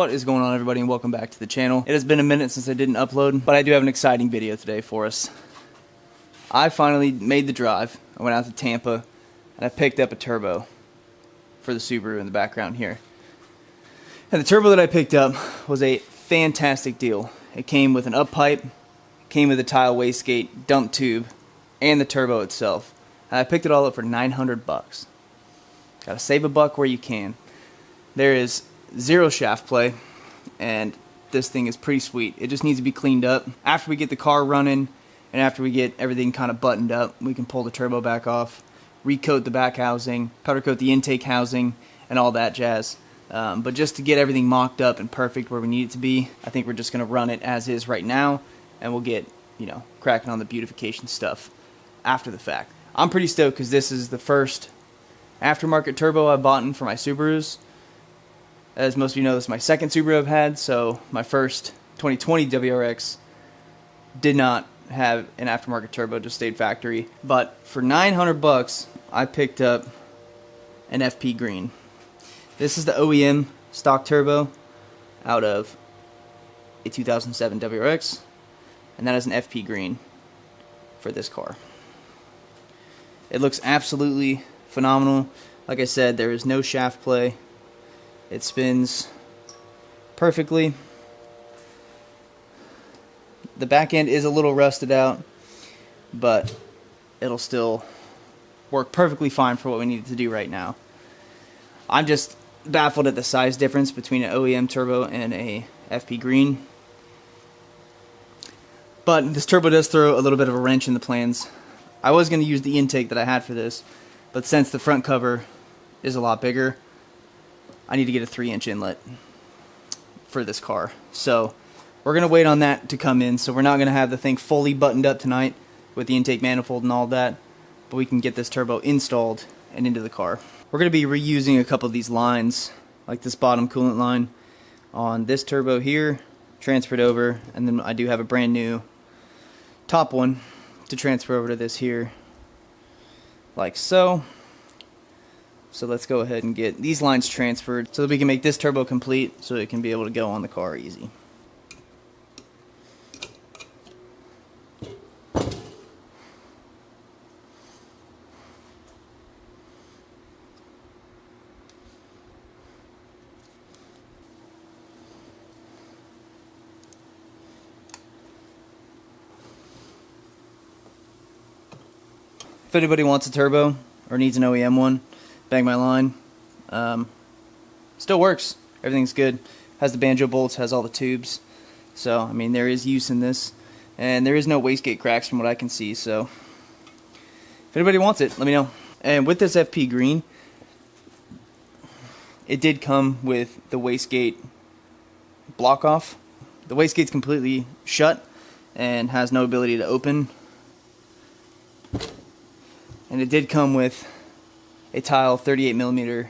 What is going on, everybody, and welcome back to the channel. It has been a minute since I didn't upload, but I do have an exciting video today for us. I finally made the drive. I went out to Tampa and I picked up a turbo for the Subaru in the background here. And the turbo that I picked up was a fantastic deal. It came with an Uppipe, came with a tile wastegate, dump tube, and the turbo itself. And I picked it all up for 900 bucks. Gotta save a buck where you can. There is zero shaft play, and this thing is pretty sweet. It just needs to be cleaned up. After we get the car running, and after we get everything kind of buttoned up, we can pull the turbo back off, recoat the back housing, powder coat the intake housing, and all that jazz. But just to get everything mocked up and perfect where we need it to be, I think we're just gonna run it as is right now, and we'll get, cracking on the beautification stuff after the fact. I'm pretty stoked because this is the first aftermarket turbo I bought in for my Subarus. As most of you know, this is my second Subaru I've had, so my first 2020 WRX did not have an aftermarket turbo, just stayed factory. But for 900 bucks, I picked up an FP Green. This is the OEM stock turbo out of a 2007 WRX, and that is an FP Green for this car. It looks absolutely phenomenal. Like I said, there is no shaft play. It spins perfectly. The back end is a little rusted out, but it'll still work perfectly fine for what we need to do right now. I'm just baffled at the size difference between an OEM turbo and a FP Green. But this turbo does throw a little bit of a wrench in the plans. I was going to use the intake that I had for this, but since the front cover is a lot bigger, I need to get a 3-inch inlet for this car. So we're going to wait on that to come in. So we're not going to have the thing fully buttoned up tonight with the intake manifold and all that, but we can get this turbo installed and into the car. We're going to be reusing a couple of these lines, like this bottom coolant line on this turbo here, transferred over, and then I do have a brand new top one to transfer over to this here, like so. So let's go ahead and get these lines transferred so that we can make this turbo complete so it can be able to go on the car easy. If anybody wants a turbo or needs an OEM one, bang my line. Still works. Everything's good. Has the banjo bolts, has all the tubes. So, I mean, there is use in this. And there is no wastegate cracks from what I can see. So, if anybody wants it, let me know. And with this FP Green, it did come with the wastegate block off. The wastegate's completely shut and has no ability to open. And it did come with a tile 38mm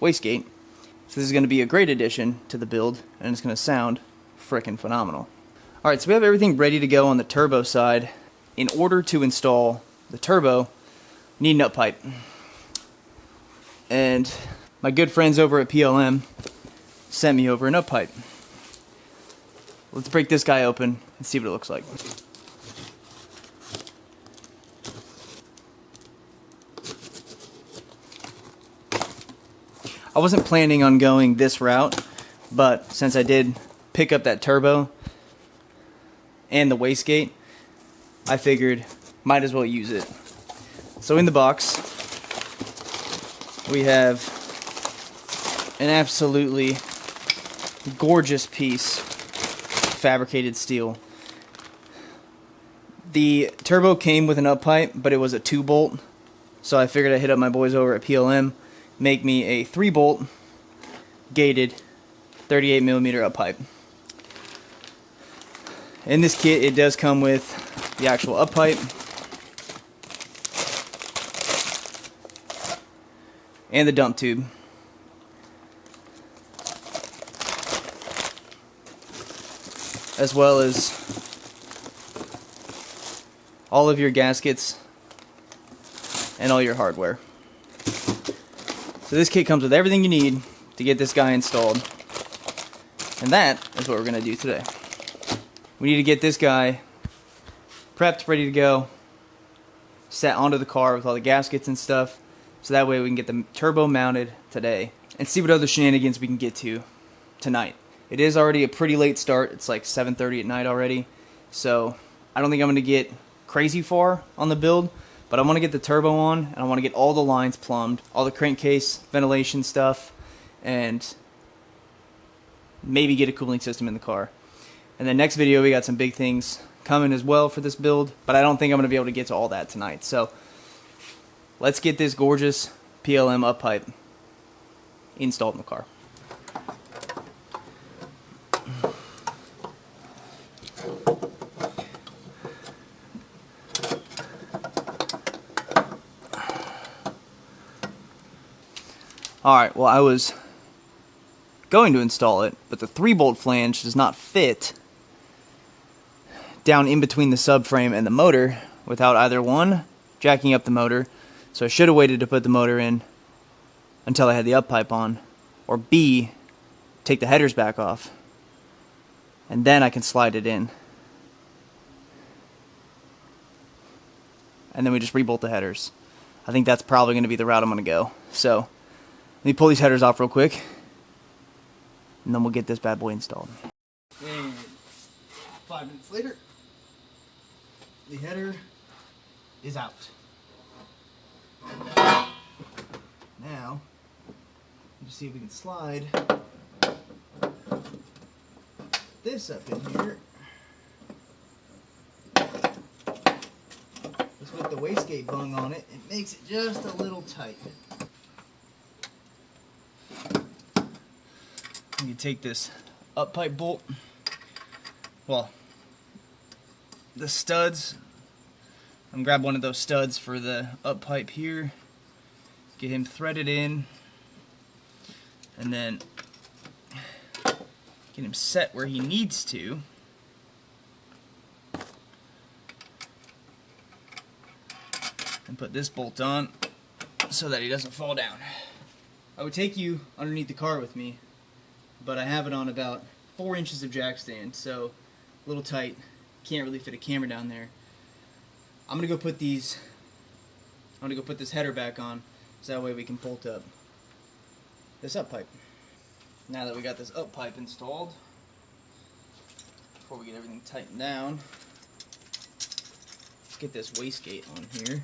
wastegate. So this is going to be a great addition to the build, and it's going to sound frickin' phenomenal. Alright, so we have everything ready to go on the turbo side. In order to install the turbo, we need an Uppipe. And my good friends over at PLM sent me over an Uppipe. Let's break this guy open and see what it looks like. I wasn't planning on going this route, but since I did pick up that turbo and the wastegate, I figured might as well use it. So in the box, we have an absolutely gorgeous piece of fabricated steel. The turbo came with an Uppipe, but it was a 2-bolt, so I figured I'd hit up my boys over at PLM, make me a 3-bolt gated 38mm Uppipe. In this kit, it does come with the actual Uppipe and the dump tube. As well as all of your gaskets and all your hardware. So this kit comes with everything you need to get this guy installed. And that is what we're going to do today. We need to get this guy prepped, ready to go, set onto the car with all the gaskets and stuff, so that way we can get the turbo mounted today and see what other shenanigans we can get to tonight. It is already a pretty late start. It's like 7:30 at night already, so I don't think I'm going to get crazy far on the build, but I want to get the turbo on, and I want to get all the lines plumbed, all the crankcase ventilation stuff, and maybe get a cooling system in the car. And then next video, we got some big things coming as well for this build, but I don't think I'm going to be able to get to all that tonight. So let's get this gorgeous PLM Uppipe installed in the car. Alright, well, I was going to install it, but the 3-bolt flange does not fit down in between the subframe and the motor without either one, jacking up the motor, so I should have waited to put the motor in until I had the Uppipe on, or B, take the headers back off, and then I can slide it in. And then we just rebolt the headers. I think that's probably going to be the route I'm going to go. So, let me pull these headers off real quick, and then we'll get this bad boy installed. And 5 minutes later, the header is out. Now, let's see if we can slide this up in here. Just with the wastegate bung on it, it makes it just a little tight. You take this Uppipe bolt, well, the studs, I'm grab one of those studs for the Uppipe here, get him threaded in, and then get him set where he needs to. And put this bolt on so that he doesn't fall down. I would take you underneath the car with me, but I have it on about 4 inches of jack stand, so a little tight. Can't really fit a camera down there. I'm gonna go put this header back on, so that way we can bolt up this Uppipe. Now that we got this Uppipe installed, before we get everything tightened down, let's get this wastegate on here.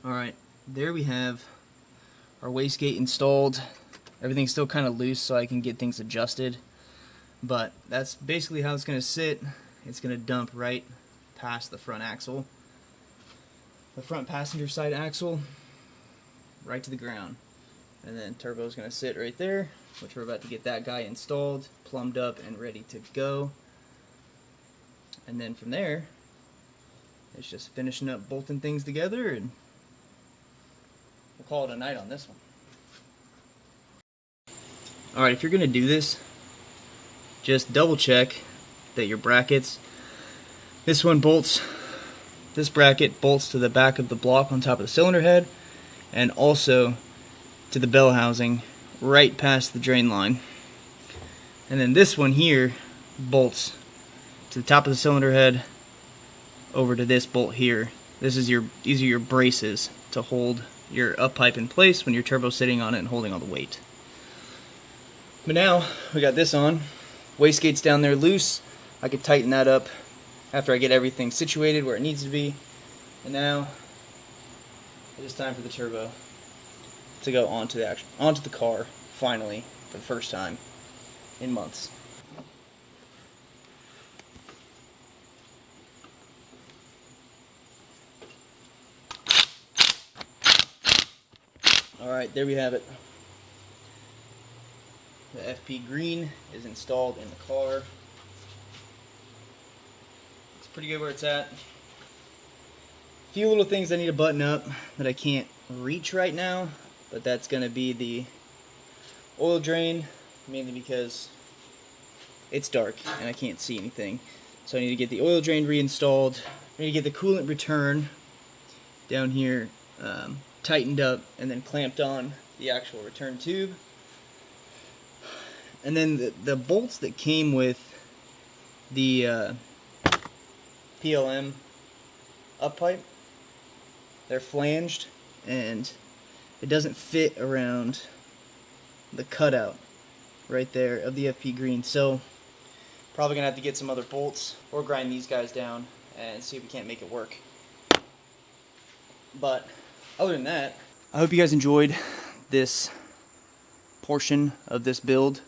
Alright, there we have our wastegate installed. Everything's still kind of loose so I can get things adjusted, but that's basically how it's going to sit. It's going to dump right past the front axle, the front passenger side axle, right to the ground. And then turbo's going to sit right there, which we're about to get that guy installed, plumbed up, and ready to go. And then from there, it's just finishing up bolting things together, and we'll call it a night on this one. Alright, if you're going to do this, just double check that your brackets, this bracket bolts to the back of the block on top of the cylinder head, and also to the bell housing right past the drain line. And then this one here bolts to the top of the cylinder head over to this bolt here. These are your braces to hold your Uppipe in place when your turbo's sitting on it and holding all the weight. But now we got this on. Wastegate's down there loose. I could tighten that up after I get everything situated where it needs to be. And now it is time for the turbo to go onto the car finally for the first time in months. Alright, there we have it. The FP green is installed in the car. It's pretty good where it's at. A few little things I need to button up that I can't reach right now, but that's going to be the oil drain, mainly because it's dark and I can't see anything. So I need to get the oil drain reinstalled. I need to get the coolant return down here tightened up and then clamped on the actual return tube. And then the bolts that came with the PLM Uppipe, they're flanged and it doesn't fit around the cutout right there of the FP green. So probably gonna have to get some other bolts or grind these guys down and see if we can't make it work. But other than that, I hope you guys enjoyed this portion of this build.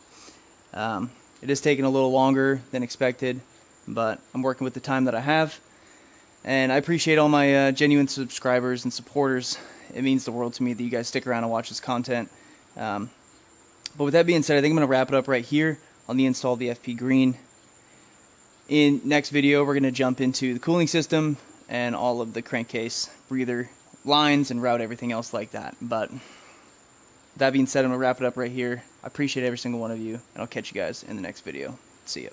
It is taking a little longer than expected, but I'm working with the time that I have, and I appreciate all my genuine subscribers and supporters. It means the world to me that you guys stick around and watch this content. But with that being said, I think I'm going to wrap it up right here on the install of the FP Green. In next video, we're going to jump into the cooling system and all of the crankcase breather lines and route everything else like that. But with that being said, I'm going to wrap it up right here. I appreciate every single one of you, and I'll catch you guys in the next video. See ya.